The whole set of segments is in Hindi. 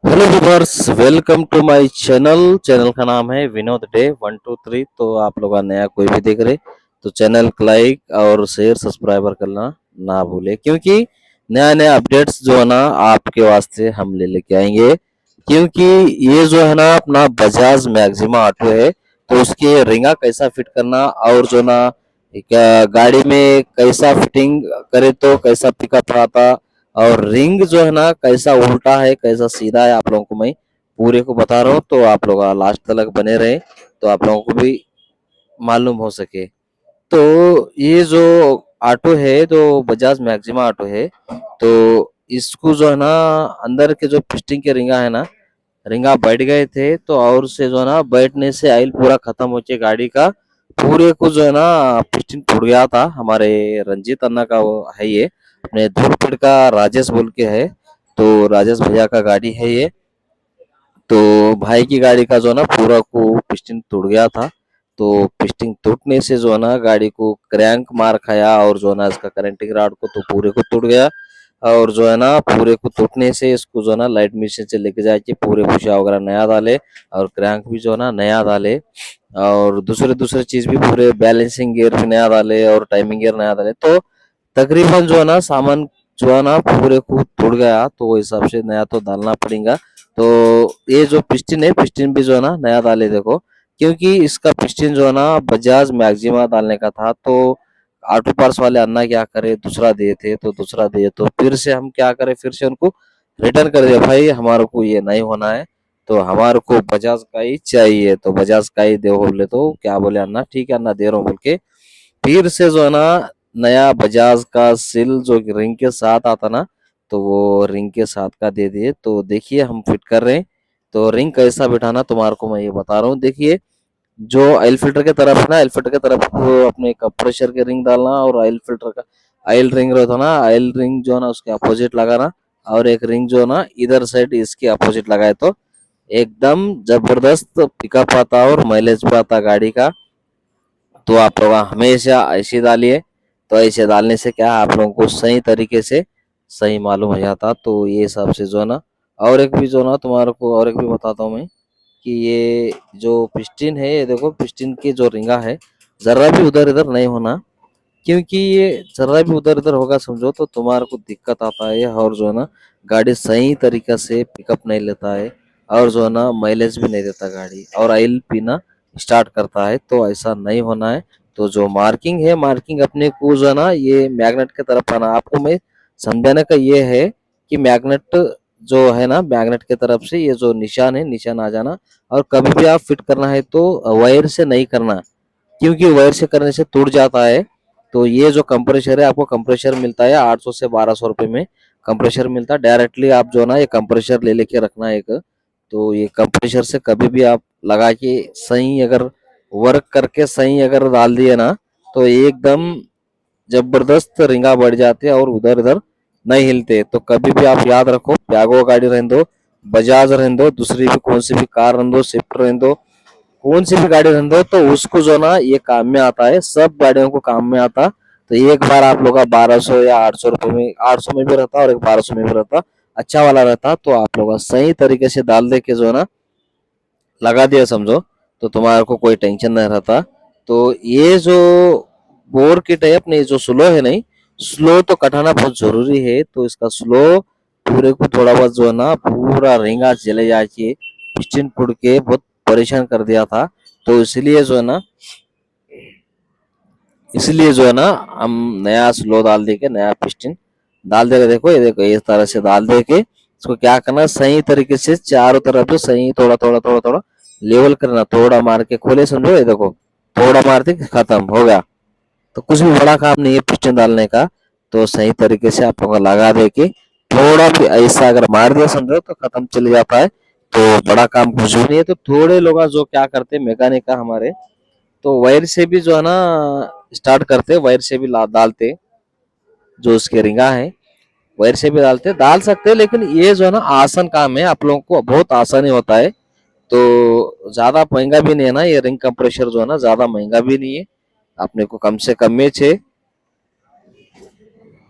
Hello viewers, welcome to my channel का नाम है विनोद डे 123। तो आप लोग नया कोई भी देख रहे तो चैनल को लाइक और शेयर सब्सक्राइबर करना ना भूले, क्योंकि नया नया अपडेट्स जो है ना आपके वास्ते हम लेके आएंगे। क्योंकि ये जो है ना अपना बजाज मैक्सिमा ऑटो है, तो उसके रिंगा कैसा फिट करना और जो ना गाड़ी में कैसा फिटिंग करे तो कैसा पिकअप आता, और रिंग जो है ना कैसा उल्टा है कैसा सीधा है, आप लोगों को मैं पूरे को बता रहा हूँ। तो आप लोग लास्ट तक बने रहे तो आप लोगों को भी मालूम हो सके। तो ये जो ऑटो है, जो बजाज मैक्सिमा ऑटो है, तो इसको जो है ना अंदर के जो पिस्टिंग के रिंगा है ना, रिंगा बैठ गए थे, तो और से जो है ना बैठने से ऑयल पूरा खत्म हो के गाड़ी का पूरे को जो है ना पिस्टन टूट गया था। हमारे रंजीत अन्ना का वो है ये, अपने धूलपेड़ का राजेश बोल के है, तो राजेश भैया का गाड़ी है ये। तो भाई की गाड़ी का जो है ना पूरा को पिस्टन टूट गया था। तो पिस्टन टूटने से जो है ना गाड़ी को क्रैंक मार खाया, और जो है ना इसका करंटिंग रॉड को तो पूरे को टूट गया। और जो है ना पूरे को टूटने से इसको जो है ना लाइट मिशन से लेके जाके पूरे बुशिया वगैरह नया डाले, और क्रैंक भी जो है ना नया डाले, और दूसरे दूसरे चीज भी पूरे बैलेंसिंग गियर भी नया डाले और टाइमिंग गियर नया डाले। तो तकरीबन जो है ना सामान जो है ना पूरे को टूट गया, तो वो हिसाब से नया तो डालना पड़ेगा। तो ये जो पिस्टन है, पिस्टन भी जो है ना नया डाले देखो, क्योंकि इसका पिस्टन जो है ना बजाज मैक्सिमा डालने का था। तो ऑटो पार्ट्स वाले अन्ना क्या करे, दूसरा दिए थे तो दूसरा दिए, तो फिर से हम क्या करें, फिर से उनको रिटर्न कर दिया, भाई हमारे को ये नहीं होना है, तो हमारे को बजाज का ही चाहिए, तो बजाज का ही दो बोले। तो क्या बोले अन्ना, ठीक है अन्ना दे रहा हूँ बोल के फिर से जो है ना नया बजाज का सिल जो रिंग के साथ आता ना, तो वो रिंग के साथ का दे दिए। तो देखिए हम फिट कर रहे हैं, तो रिंग कैसा बिठाना तुम्हारे को मैं ये बता रहा हूँ। देखिए, जो ऑयल फिल्टर के तरफ है ना, ऑयल फिल्टर के तरफ को अपने कंप्रेसर के रिंग डालना, और ऑयल फिल्टर का ऑयल रिंग रहता ना, ऑयल रिंग जो है ना उसके अपोजिट लगाना, और एक रिंग जो है ना इधर साइड इसके अपोजिट लगाए तो एकदम जबरदस्त पिकअप आता और माइलेज भी आता गाड़ी का। तो आप लोग हमेशा ऐसे डालिए, तो ऐसे डालने से क्या है, आप लोगों को सही तरीके से सही मालूम हो जाता। तो ये सब से जो है ना, और एक भी जो है ना तुम्हारे को और एक भी बताता हूँ मैं, कि ये जो पिस्टन है, ये देखो पिस्टन की जो रिंगा है जरा भी उधर इधर नहीं होना, क्योंकि ये जरा भी उधर इधर होगा समझो तो तुम्हारे को दिक्कत आता है, और जो है ना गाड़ी सही तरीका से पिकअप नहीं लेता है, और जो है ना माइलेज भी नहीं देता गाड़ी, और ऑयल पीना स्टार्ट करता है। तो ऐसा नहीं होना है। तो जो मार्किंग है, मार्किंग अपने को जो है ना ये मैग्नेट की तरफ आना, आपको मैं समझाने का ये है कि मैग्नेट जो है ना, मैग्नेट की तरफ से ये जो निशान है, निशान आ जाना। और कभी भी आप फिट करना है तो वायर से नहीं करना, क्योंकि वायर से करने से टूट जाता है। तो ये जो कंप्रेसर है, आपको कंप्रेसर मिलता है 800 से 1200 रुपए में कंप्रेसर मिलता है डायरेक्टली। आप जो है ना ये कंप्रेसर ले लेके रखना एक, तो ये कंप्रेसर से कभी भी आप लगा के सही अगर वर्क करके सही अगर डाल दिए ना, तो एकदम जबरदस्त रिंगा बढ़ जाते हैं और उधर इधर नहीं हिलते। तो कभी भी आप याद रखो, प्यागो गाड़ी रहने दो, बजाज रहने दो, दूसरी भी कौन सी भी कार रहने दो, स्विफ्ट रहने दो, कौन सी भी गाड़ी रहने दो, तो उसको जो ना ये काम में आता है, सब गाड़ियों को काम में आता। तो एक बार आप लोग का 1200 या 800 रुपये में, 800 में भी रहता और एक 1200 में भी रहता, अच्छा वाला रहता, तो आप लोग सही तरीके से डाल दे के जो है ना लगा दिया समझो, तो तुम्हारे को कोई टेंशन नहीं रहता। तो ये जो बोर किट है अपने, जो स्लो है नहीं, स्लो तो कटाना बहुत जरूरी है। तो इसका स्लो पूरे को थोड़ा बहुत जो है ना पूरा रिंगा चले जाके पिस्टन फुड़ के बहुत परेशान कर दिया था। तो इसलिए जो है ना हम नया स्लो डाल दे के नया पिस्टन डाल देगा। देखो ये, देखो इस तरह से डाल दे के इसको क्या करना, सही तरीके से चारों तरफ से सही थोड़ा थोड़ा थोड़ा थोड़ा लेवल करना, थोड़ा मार के खोले समझो, ये देखो थोड़ा मारते खत्म हो गया। तो कुछ भी बड़ा काम नहीं है पिस्टन डालने का। तो सही तरीके से आप लोग लगा दे के थोड़ा भी ऐसा अगर मार दिया समझो तो खत्म चले जाता है। तो बड़ा काम कुछ भी नहीं है। तो थोड़े लोग जो क्या करते मैकेनिक का हमारे, तो वायर से भी जो है ना स्टार्ट करते, वायर से भी डालते, जो उसके रिंगा है वायर से भी डालते, डाल सकते हैं। लेकिन ये जो है ना आसान काम है, आप लोगों को बहुत आसानी होता है। तो ज्यादा महंगा भी नहीं है ना ये रिंग कंप्रेसर, जो है ना ज्यादा महंगा भी नहीं है, अपने को कम से कम में छे।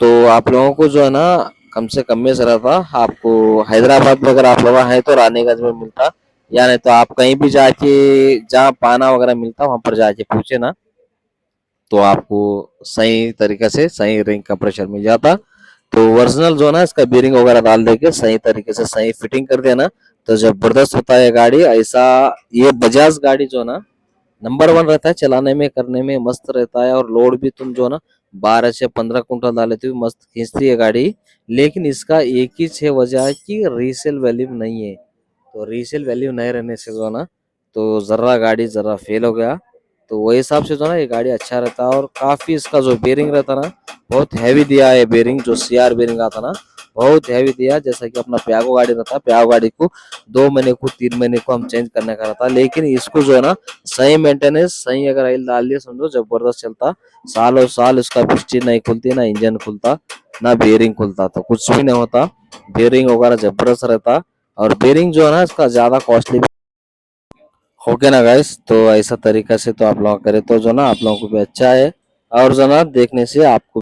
तो आप लोगों को जो है ना कम से कम में से रहता। आपको हैदराबाद में अगर आप लोग हैं तो रानीगंज में मिलता, या नहीं तो आप कहीं भी जाके जहाँ पाना वगैरह मिलता वहां पर जाके पूछे ना, तो आपको सही तरीके से सही रिंग का प्रेशर मिल जाता। तो ओरिजिनल जो है ना इसका बेरिंग वगैरह डाल देके सही तरीके से सही फिटिंग कर देना तो जबरदस्त होता है गाड़ी। ऐसा ये बजाज गाड़ी जो है ना नंबर वन रहता है, चलाने में करने में मस्त रहता है, और लोड भी तुम जो है ना 12 से 15 कुंटल डाल लेते हो, मस्त खींचती है गाड़ी। लेकिन इसका एक ही छह वजह है कि रीसेल वैल्यू नहीं है। तो रीसेल वैल्यू नहीं रहने से जो है ना तो जरा गाड़ी जरा फेल हो गया। तो वही हिसाब से जो है ना ये गाड़ी अच्छा रहता है। और काफी इसका जो बेरिंग रहता है ना बहुत हैवी दिया है बेरिंग, जो सीआर बेरिंग आता ना बहुत हैवी दिया है। जैसा कि अपना प्यागो गाड़ी रहता है, प्यागो गाड़ी को 2 महीने को 3 महीने को हम चेंज करने का रहता है, लेकिन इसको जो है ना सही मेंटेनेंस सही अगर ऑयल डाल दिया समझो जबरदस्त चलता। सालों साल इसका पिस्टन नहीं खुलती, ना इंजन खुलता, ना बेरिंग खुलता, तो कुछ भी नहीं होता। बेरिंग वगैरह जबरदस्त रहता। और बेरिंग जो है ना इसका ज्यादा कॉस्टली हो गया ना गाइस। तो ऐसा तरीका से तो आप लोग करें तो जो ना आप लोगों को भी अच्छा है, और जो ना देखने से आपको